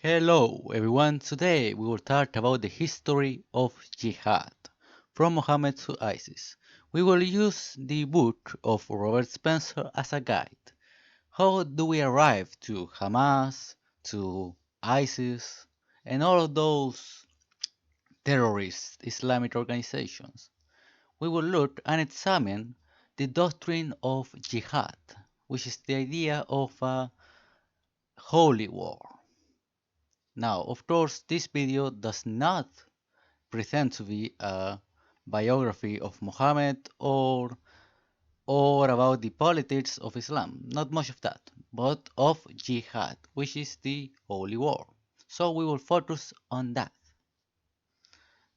Hello everyone, today we will talk about the history of Jihad, from Muhammad to ISIS. We will use the book of Robert Spencer as a guide. How do we arrive to Hamas, to ISIS, and all of those terrorist Islamic organizations? We will look and examine the doctrine of Jihad, which is the idea of a holy war. Now, of course, this video does not pretend to be a biography of Muhammad or about the politics of Islam. Not much of that, but of Jihad, which is the holy war. So we will focus on that.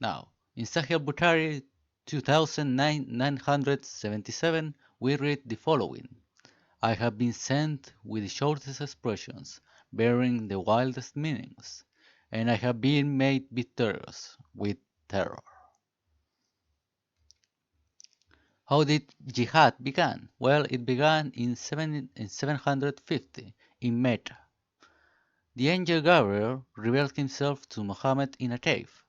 Now, in Sahih al-Bukhari 2977, we read the following. I have been sent with the shortest expressions, bearing the wildest meanings, and I have been made victorious with terror. How did Jihad begin? Well, it began in 750 in Mecca. The angel Gabriel revealed himself to Muhammad in a cave,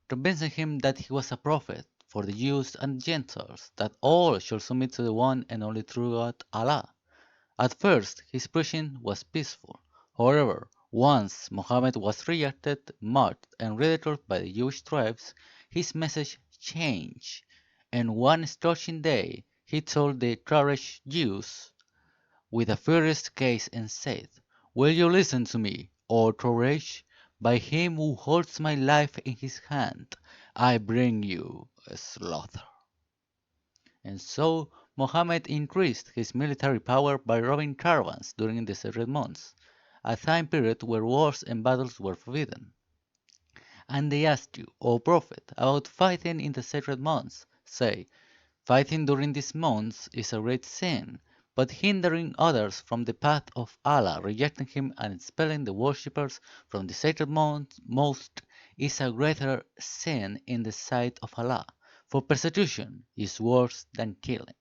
convincing him that he was a prophet for the Jews and Gentiles, that all should submit to the one and only true God, Allah. At first, his preaching was peaceful. However, once Muhammad was rejected, mocked, and ridiculed by the Jewish tribes, his message changed, and one scorching day he told the courageous Jews with a furious gaze and said, "Will you listen to me, O courage? By him who holds my life in his hand, I bring you a slaughter." And so Muhammad increased his military power by robbing caravans during the sacred months, a time period where wars and battles were forbidden. And they asked you, O Prophet, about fighting in the sacred months. Say, fighting during these months is a great sin, but hindering others from the path of Allah, rejecting Him and expelling the worshippers from the sacred most is a greater sin in the sight of Allah, for persecution is worse than killing.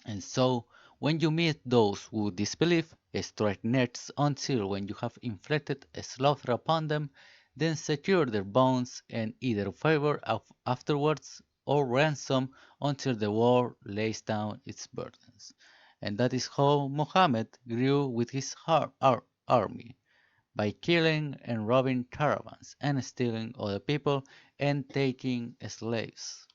And so, when you meet those who disbelieve, strike next until when you have inflicted a slaughter upon them, then secure their bones and either favor afterwards or ransom until the war lays down its burdens. And that is how Muhammad grew with his army, by killing and robbing caravans and stealing other people and taking slaves.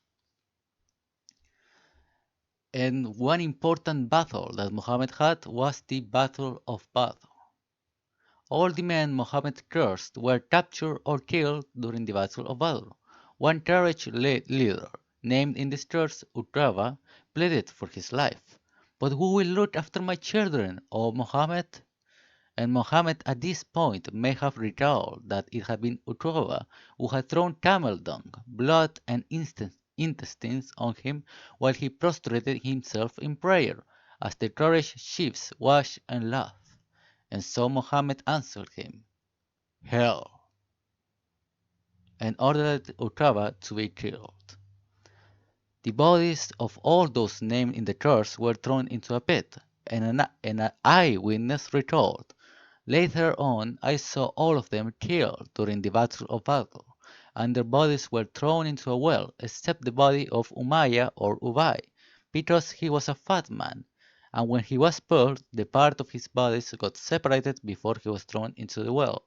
And one important battle that Muhammad had was the Battle of Badr. All the men Muhammad cursed were captured or killed during the Battle of Badr. One courageous leader, named in the scriptures Utrava, pleaded for his life. "But who will look after my children, O Muhammad?" And Muhammad at this point may have recalled that it had been Utrava who had thrown camel dung, blood, and intestines on him while he prostrated himself in prayer, as the courageous chiefs watched and laughed. And so Muhammad answered him, "Hell," and ordered Utrava to be killed. The bodies of all those named in the curse were thrown into a pit, and an eyewitness recalled, "Later on I saw all of them killed during the Battle of Badr, and their bodies were thrown into a well, except the body of Umayyah or Ubay, because he was a fat man, and when he was pulled, the part of his body got separated before he was thrown into the well."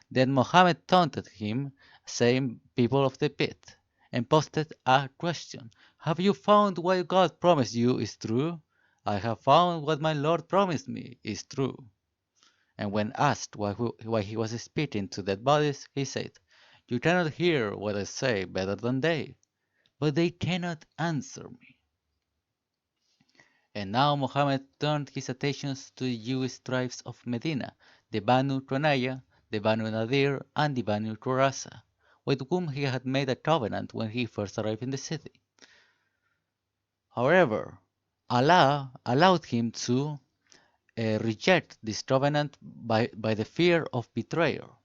Then Mohammed taunted him, saying, "People of the pit," and posted a question, "Have you found what God promised you is true?" "I have found what my Lord promised me is true." And when asked why he was speaking to dead bodies, he said, "You cannot hear what I say better than they, but they cannot answer me." And now Muhammad turned his attentions to the Jewish tribes of Medina, the Banu Qunayya, the Banu Nadir, and the Banu Qurasa, with whom he had made a covenant when he first arrived in the city. However, Allah allowed him to reject this covenant by the fear of betrayal.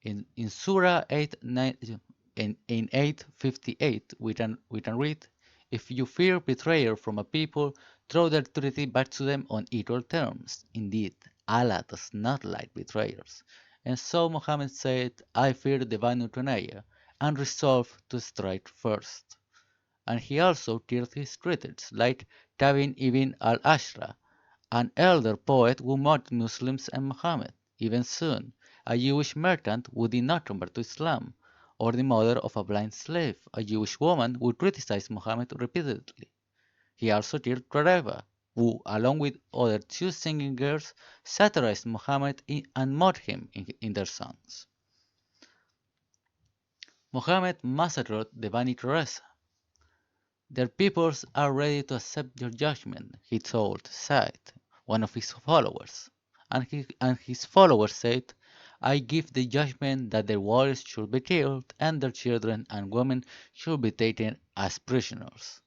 In Surah 8, 9, in 858, we can read, "If you fear betrayal from a people, throw their authority back to them on equal terms. Indeed, Allah does not like betrayers. And so Muhammad said, I fear the Banu Tunayya, and resolved to strike first. And he also killed his critics, like Tabin ibn al-Ashra, an elder poet who mocked Muslims and Muhammad. Even soon, a Jewish merchant who did not convert to Islam, or the mother of a blind slave, a Jewish woman who criticized Muhammad repeatedly. He also killed Rareva, who, along with other two singing girls, satirized Muhammad and mocked him in their songs. Muhammad massacred the Bani Qurayza. Their peoples are ready to accept your judgment, he told Said, one of his followers. And his followers said, I give the judgment that their warriors should be killed and their children and women should be taken as prisoners.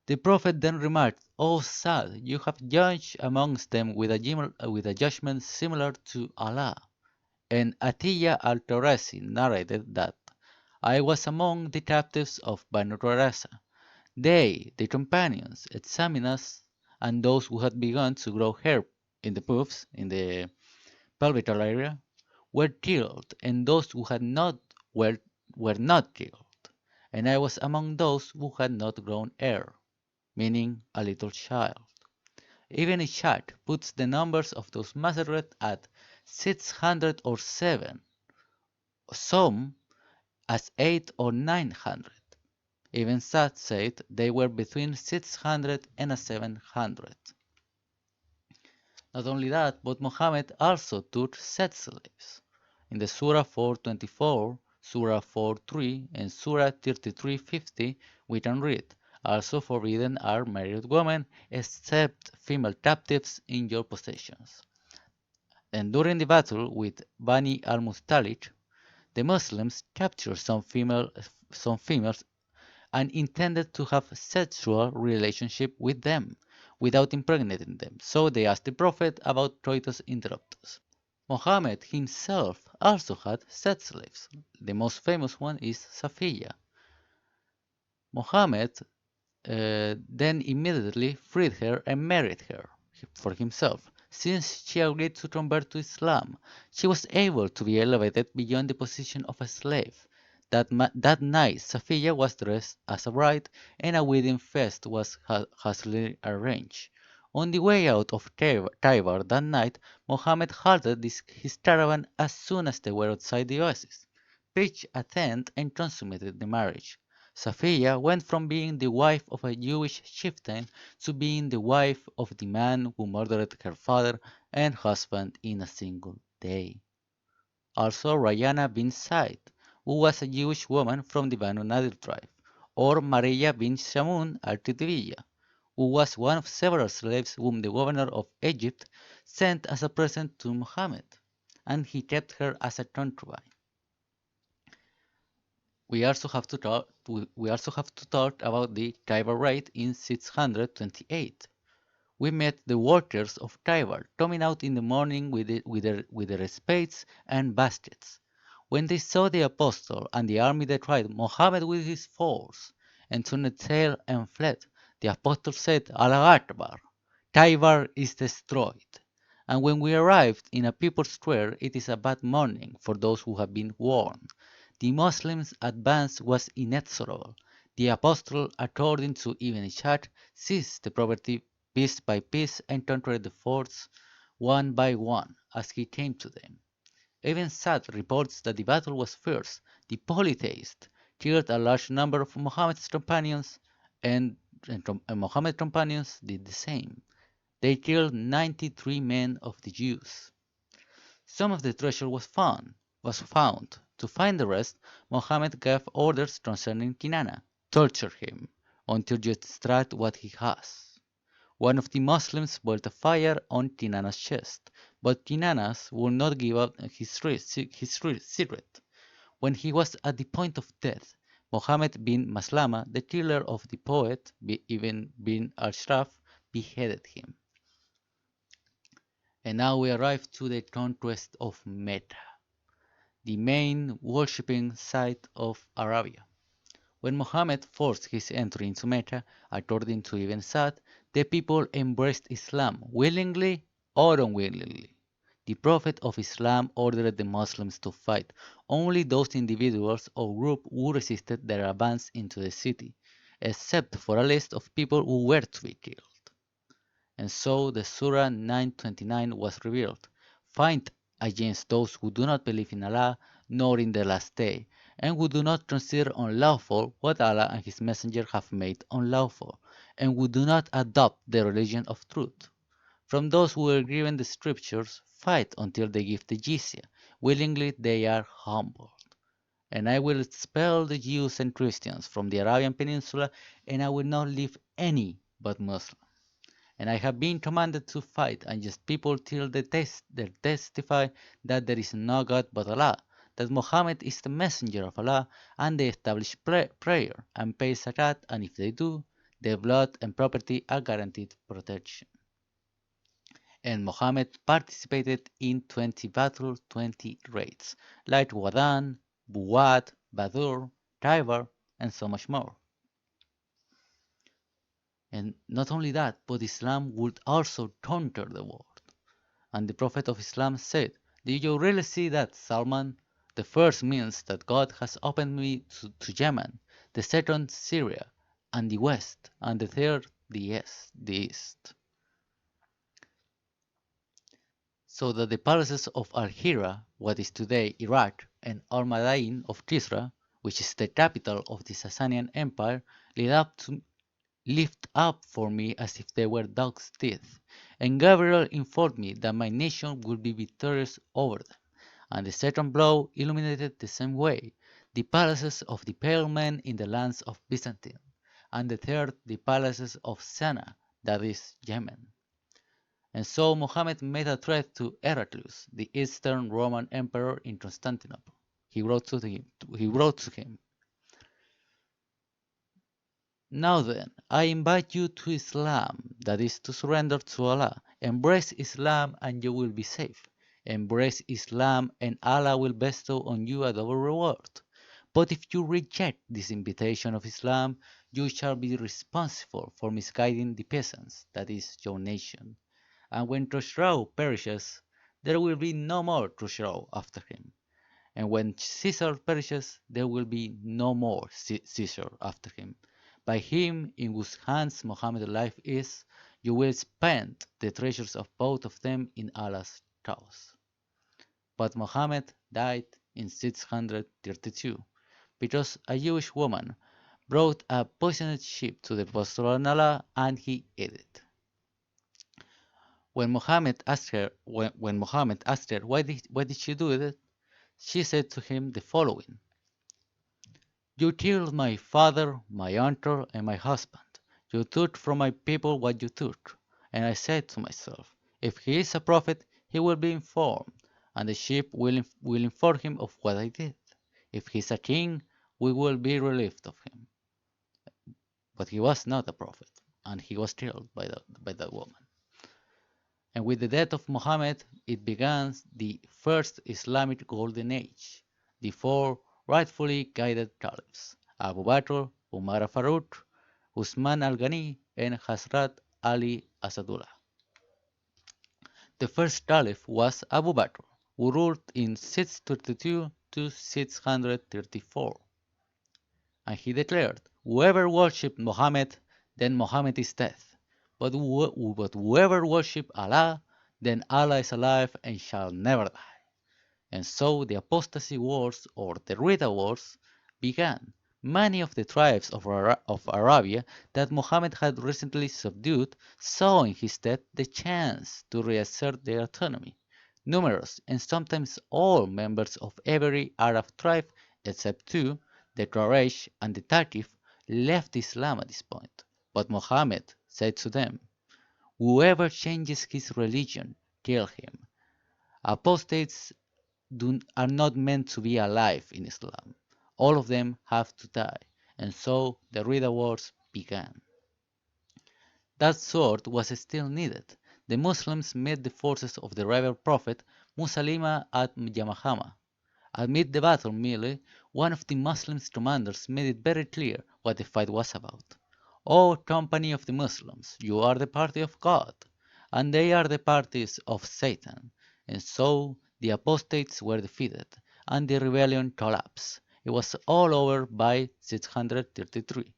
The Prophet then remarked, O Saad, you have judged amongst them with a judgment similar to Allah. And Atiyah al-Tawrasi narrated that I was among the captives of Banu Qurayza. They, the companions, examined us, and those who had begun to grow hair in the poofs, in the pelvical area, were killed, and those who had not were not killed. And I was among those who had not grown hair, meaning a little child. Even Ishaq puts the numbers of those massacred at 600 or 7, some as 8 or 900. Even Sa'd said they were between 600 and 700. Not only that, but Muhammad also took sex slaves. In the Surah 424, Surah 43, and Surah 3350, we can read, also forbidden are married women, except female captives in your possessions. And during the battle with Bani al-Mustalik, the Muslims captured some females and intended to have sexual relationship with them without impregnating them. So they asked the Prophet about coitus interruptus. Muhammad himself also had sex slaves. The most famous one is Safiya. Muhammad then immediately freed her and married her for himself. Since she agreed to convert to Islam, she was able to be elevated beyond the position of a slave. That night, Safiya was dressed as a bride, and a wedding feast was hastily arranged. On the way out of Khaybar that night, Muhammad halted his caravan as soon as they were outside the oasis, pitched a tent, and consummated the marriage. Safiya went from being the wife of a Jewish chieftain to being the wife of the man who murdered her father and husband in a single day. Also Rayana bin Said, who was a Jewish woman from the Banu Nadir tribe, or Maria bin Shamun al-Tidriya, who was one of several slaves whom the governor of Egypt sent as a present to Muhammad, and he kept her as a concubine. We also have to talk about the Khaybar raid in 628. We met the workers of Khaybar coming out in the morning with their spades and baskets. When they saw the apostle and the army that tried Mohammed with his force and turned tail and fled, the apostle said, Allah Akbar, Khaybar is destroyed. And when we arrived in a people's square, it is a bad morning for those who have been warned. The Muslims' advance was inexorable. The apostle, according to Ibn Ishaq, seized the property piece by piece and conquered the forts one by one as he came to them. Ibn Sa'd reports that the battle was fierce. The polytheists killed a large number of Muhammad's companions, and Muhammad's companions did the same. They killed 93 men of the Jews. Some of the treasure was found. To find the rest, Muhammad gave orders concerning Kinana. Torture him until you extract what he has. One of the Muslims built a fire on Kinana's chest, but Kinanas would not give up his secret. When he was at the point of death, Muhammad bin Maslama, the killer of the poet Ibn bin al-Shraf, beheaded him. And now we arrive to the conquest of Mecca, the main worshipping site of Arabia. When Muhammad forced his entry into Mecca, according to Ibn Sa'd, the people embraced Islam willingly or unwillingly. The Prophet of Islam ordered the Muslims to fight only those individuals or groups who resisted their advance into the city, except for a list of people who were to be killed. And so the Surah 929 was revealed. Fight against those who do not believe in Allah nor in the last day, and who do not consider unlawful what Allah and His Messenger have made unlawful, and who do not adopt the religion of truth. From those who were given the scriptures, fight until they give the jizya. Willingly they are humbled. And I will expel the Jews and Christians from the Arabian Peninsula, and I will not leave any but Muslims. And I have been commanded to fight unjust people till they testify that there is no God but Allah, that Muhammad is the messenger of Allah, and they establish prayer and pay zakat, and if they do, their blood and property are guaranteed protection. And Muhammad participated in 20 battles, 20 raids, like Wadan, Buwad, Badr, Khaybar, and so much more. And not only that, but Islam would also conquer the world. And the Prophet of Islam said, "Did you really see that, Salman? The first means that God has opened me to Yemen, the second Syria, and the West, and the third the East. So that the palaces of Al-Hira, what is today Iraq, and Al-Madain of Kisra, which is the capital of the Sasanian Empire, lift up for me as if they were dogs' teeth. And Gabriel informed me that my nation would be victorious over them. And the second blow illuminated the same way the palaces of the pale men in the lands of Byzantium, and the third the palaces of Sana, that is Yemen. And so Muhammad made a threat to Heraclius, the Eastern Roman Emperor in Constantinople. He wrote to him, "Now then, I invite you to Islam, that is, to surrender to Allah. Embrace Islam and you will be safe. Embrace Islam and Allah will bestow on you a double reward. But if you reject this invitation of Islam, you shall be responsible for misguiding the peasants, that is, your nation. And when Khosrow perishes, there will be no more Khosrow after him. And when Caesar perishes, there will be no more Caesar after him. By him in whose hands Muhammad's life is, you will spend the treasures of both of them in Allah's cause." But Muhammad died in 632 because a Jewish woman brought a poisoned sheep to the Apostle of Allah and he ate it. When Muhammad asked her why did she do it, she said to him the following: "You killed my father, my uncle, and my husband. You took from my people what you took. And I said to myself, if he is a prophet, he will be informed, and the sheep will inform him of what I did. If he is a king, we will be relieved of him." But he was not a prophet, and he was killed by that woman. And with the death of Muhammad, it began the first Islamic golden age, the four rightfully guided caliphs, Abu Bakr, Umar al-Faruq, Usman al-Ghani, and Hazrat Ali Asadullah. The first caliph was Abu Bakr, who ruled in 632 to 634. And he declared, "Whoever worshipped Muhammad, then Muhammad is dead. But whoever worshipped Allah, then Allah is alive and shall never die." And so the apostasy wars, or the Ridda wars, began. Many of the tribes of Arabia that Muhammad had recently subdued saw in his death the chance to reassert their autonomy. Numerous, and sometimes all members of every Arab tribe, except two, the Quraysh and the Thaqif, left Islam at this point. But Muhammad said to them, "Whoever changes his religion, kill him." Apostates are not meant to be alive in Islam. All of them have to die. And so the Ridda Wars began. That sword was still needed. The Muslims met the forces of the rebel prophet Musaylima at Yamahama. Amid the battle merely, one of the Muslim commanders made it very clear what the fight was about. "O company of the Muslims, you are the party of God, and they are the parties of Satan. And so the apostates were defeated, and the rebellion collapsed. It was all over by 633.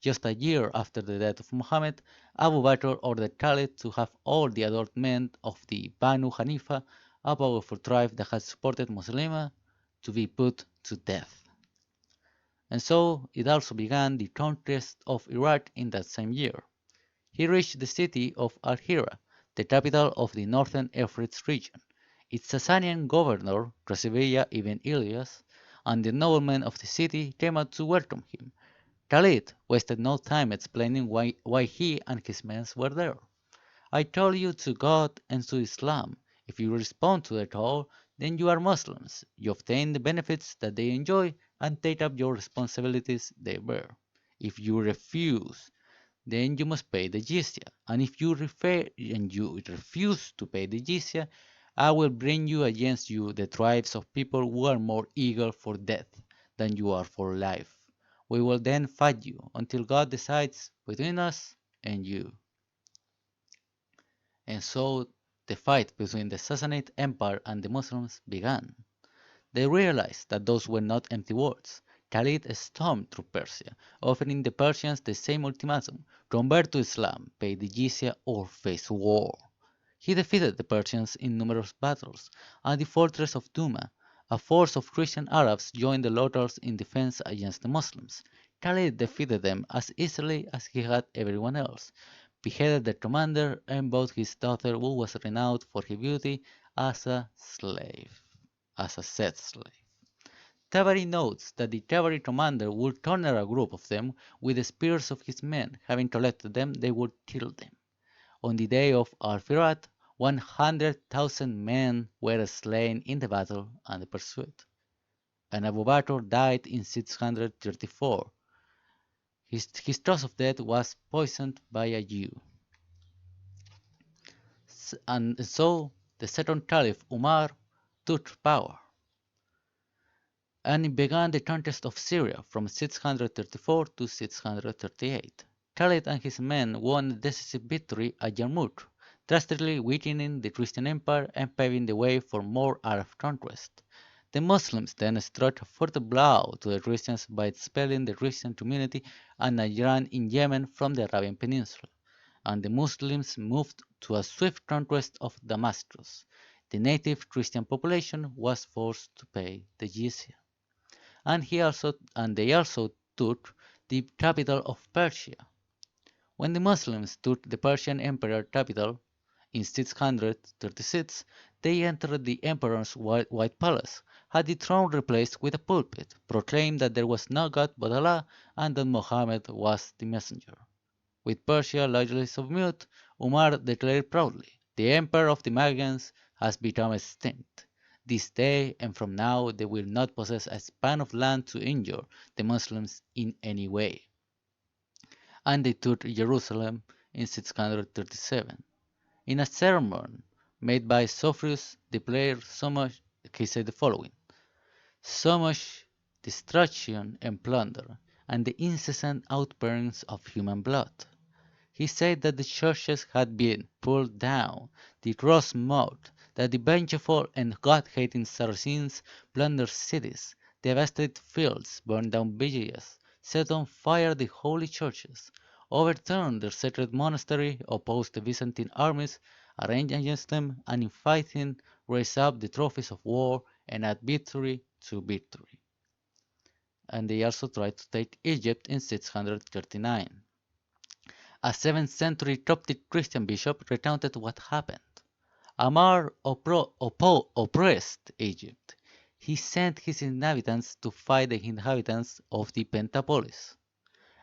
Just a year after the death of Muhammad, Abu Bakr ordered Khalid to have all the adult men of the Banu Hanifa, a powerful tribe that had supported Muslima, to be put to death. And so it also began the conquest of Iraq in that same year. He reached the city of Al-Hira, the capital of the northern Euphrates region. Its Sasanian governor, Rasebeya ibn Ilyas, and the noblemen of the city came out to welcome him. Khalid wasted no time explaining why he and his men were there. I call you to God and to Islam. If you respond to the call, then you are Muslims. You obtain the benefits that they enjoy and take up your responsibilities they bear. If you refuse, then you must pay the jizya. And if you refuse to pay the jizya, I will bring you against you the tribes of people who are more eager for death than you are for life. We will then fight you until God decides between us and you. And so the fight between the Sassanid Empire and the Muslims began. They realized that those were not empty words. Khalid stormed through Persia, offering the Persians the same ultimatum: convert to Islam, pay the jizya, or face war. He defeated the Persians in numerous battles. At the fortress of Duma, a force of Christian Arabs joined the locals in defense against the Muslims. Khalid defeated them as easily as he had everyone else, beheaded their commander, and bought his daughter, who was renowned for her beauty, as a slave, as a set slave. Tabari notes that the cavalry commander would corner a group of them with the spears of his men. Having collected them, they would kill them. On the day of Al-Firat, 100,000 men were slain in the battle and the pursuit, and Abu Bakr died in 634. His cause of death was poisoned by a Jew. And so the second caliph, Omar, took power, and it began the conquest of Syria from 634 to 638. Khalid and his men won a decisive victory at Yarmouk, drastically weakening the Christian Empire and paving the way for more Arab conquest. The Muslims then struck a further blow to the Christians by expelling the Christian community and Najran in Yemen from the Arabian Peninsula, and the Muslims moved to a swift conquest of Damascus. The native Christian population was forced to pay the jizya, and they also took the capital of Persia. When the Muslims took the Persian emperor capital in 636, they entered the emperor's white palace, had the throne replaced with a pulpit, proclaimed that there was no God but Allah, and that Muhammad was the messenger. With Persia largely subdued, Umar declared proudly, "The emperor of the Magyans has become extinct. This day and from now they will not possess a span of land to injure the Muslims in any way." And they took Jerusalem in 637. In a sermon made by Sophrus the player, he said the following: "So much destruction and plunder, and the incessant outpourings of human blood. He said that the churches had been pulled down, the cross mocked, that the vengeful and God-hating Saracens plundered cities, devastated fields, burned down villages, set on fire the holy churches, overturned their sacred monastery, opposed the Byzantine armies, arranged against them, and in fighting raised up the trophies of war and add victory to victory." And they also tried to take Egypt in 639. A 7th century Coptic Christian bishop recounted what happened. Omar oppressed Egypt. He sent his inhabitants to fight the inhabitants of the Pentapolis,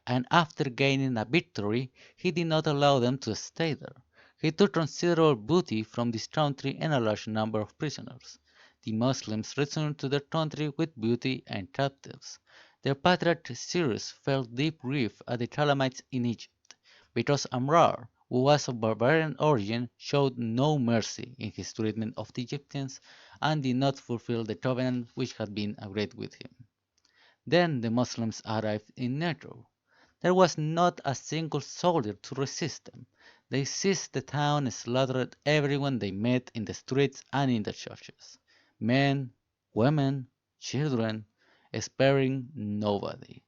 and after gaining a victory, he did not allow them to stay there. He took considerable booty from this country and a large number of prisoners. The Muslims returned to their country with booty and captives. Their patriarch Cyrus felt deep grief at the calamities in Egypt, because Amrar, who was of barbarian origin, showed no mercy in his treatment of the Egyptians and did not fulfill the covenant which had been agreed with him. Then the Muslims arrived in Negro. There was not a single soldier to resist them. They seized the town and slaughtered everyone they met in the streets and in the churches, men, women, children, sparing nobody.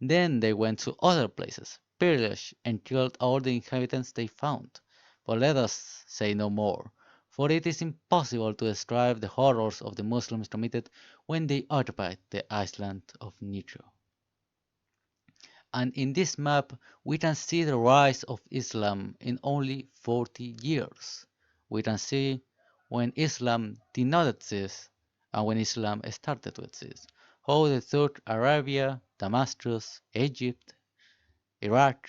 Then they went to other places, pillaged and killed all the inhabitants they found. But let us say no more, for it is impossible to describe the horrors of the Muslims committed when they occupied the island of Nitro. And in this map, we can see the rise of Islam in only 40 years. We can see when Islam did not exist and when Islam started to exist. How they took Arabia, Damascus, Egypt, Iraq,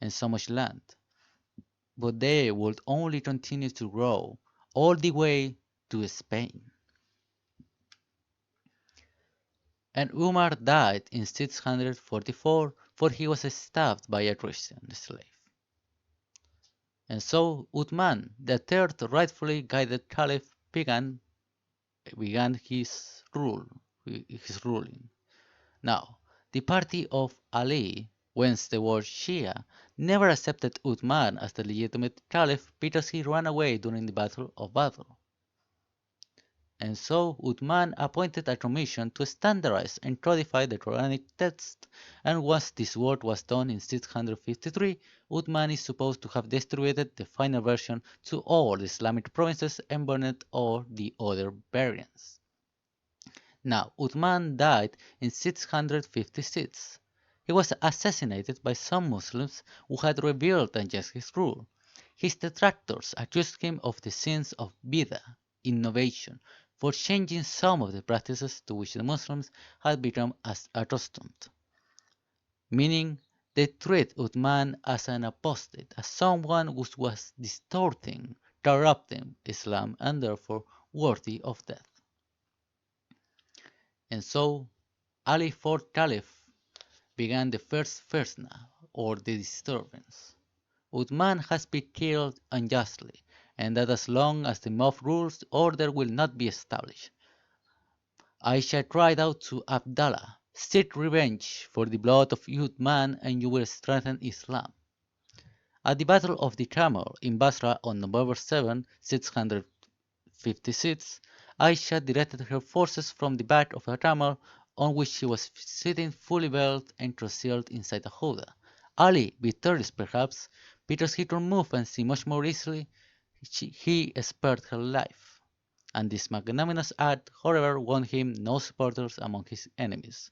and so much land. But they would only continue to grow all the way to Spain. And Umar died in 644 for he was stabbed by a Christian slave. And so Uthman, the third rightfully guided caliph, began his ruling. Now, the party of Ali, whence the word Shia, never accepted Uthman as the legitimate caliph because he ran away during the Battle of Badr. And so Uthman appointed a commission to standardize and codify the Quranic text, and once this work was done in 653, Uthman is supposed to have distributed the final version to all the Islamic provinces and burned all the other variants. Now, Uthman died in 656. He was assassinated by some Muslims who had rebelled against his rule. His detractors accused him of the sins of bid'ah, innovation, for changing some of the practices to which the Muslims had become accustomed, meaning they treat Uthman as an apostate, as someone who was distorting, corrupting Islam and therefore worthy of death. And so Ali fourth Caliph began the first fitna, or the disturbance. Uthman has been killed unjustly, and that as long as the mob rules, order will not be established. Aisha cried out to Abdallah, "Seek revenge for the blood of Uthman, and you will strengthen Islam." At the Battle of the Camel in Basra on November 7, 656, Aisha directed her forces from the back of a camel on which she was sitting fully veiled and concealed inside a houdah. Ali, victorious perhaps, because he could move and see much more easily, he spared her life. And this magnanimous act, however, won him no supporters among his enemies,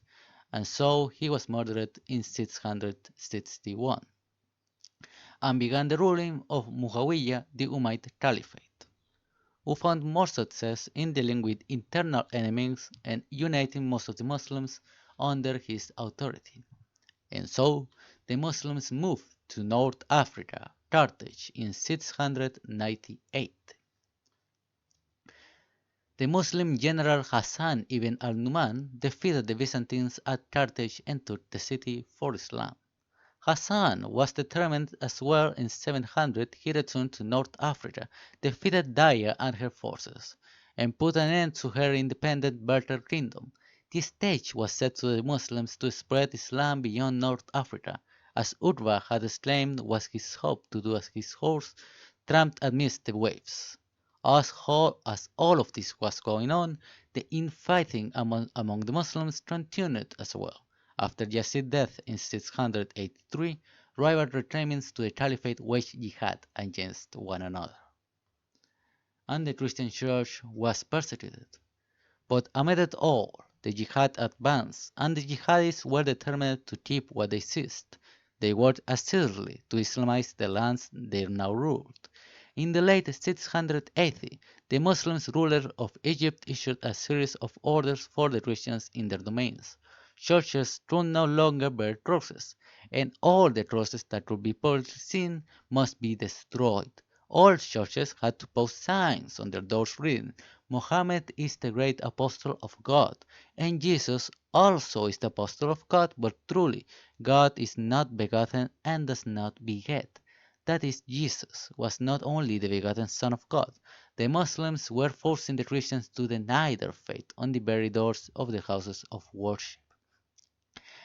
and so he was murdered in 661, and began the ruling of Muawiyah, the Umayyad Caliphate, who found more success in dealing with internal enemies and uniting most of the Muslims under his authority. And so the Muslims moved to North Africa, Carthage, in 698. The Muslim general Hassan ibn al-Numan defeated the Byzantines at Carthage and took the city for Islam. Hassan was determined as well. In 700 he returned to North Africa, defeated Daya and her forces, and put an end to her independent Berber kingdom. The stage was set to the Muslims to spread Islam beyond North Africa, as Urwa had exclaimed was his hope to do as his horse tramped amidst the waves. As all of this was going on, the infighting among the Muslims continued as well. After Yazid's death in 683, rival regiments to the Caliphate waged jihad against one another, and the Christian Church was persecuted. But amid it all, the jihad advanced, and the jihadists were determined to keep what they seized. They worked assiduously to Islamize the lands they now ruled. In the late 680, the Muslim ruler of Egypt issued a series of orders for the Christians in their domains. Churches could no longer bear crosses, and all the crosses that could be publicly seen must be destroyed. All churches had to post signs on their doors reading, "Mohammed is the great apostle of God," and Jesus also is the apostle of God, but truly, God is not begotten and does not beget. That is, Jesus was not only the begotten Son of God. The Muslims were forcing the Christians to deny their faith on the very doors of the houses of worship.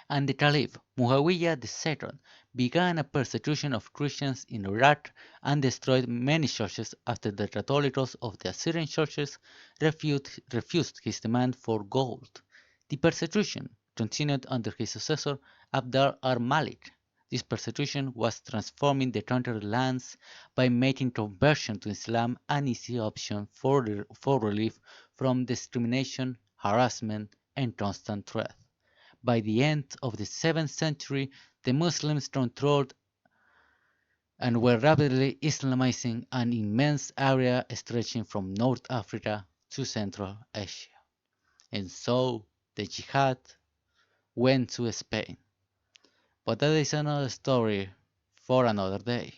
And the Caliph, Muawiyah II, began a persecution of Christians in Iraq and destroyed many churches after the Catholicos of the Assyrian churches refused his demand for gold. The persecution continued under his successor Abd al-Malik. This persecution was transforming the country's lands by making conversion to Islam an easy option for relief from discrimination, harassment, and constant threat. By the end of the 7th century, the Muslims controlled and were rapidly Islamizing an immense area stretching from North Africa to Central Asia. And so the jihad went to Spain. But that is another story for another day.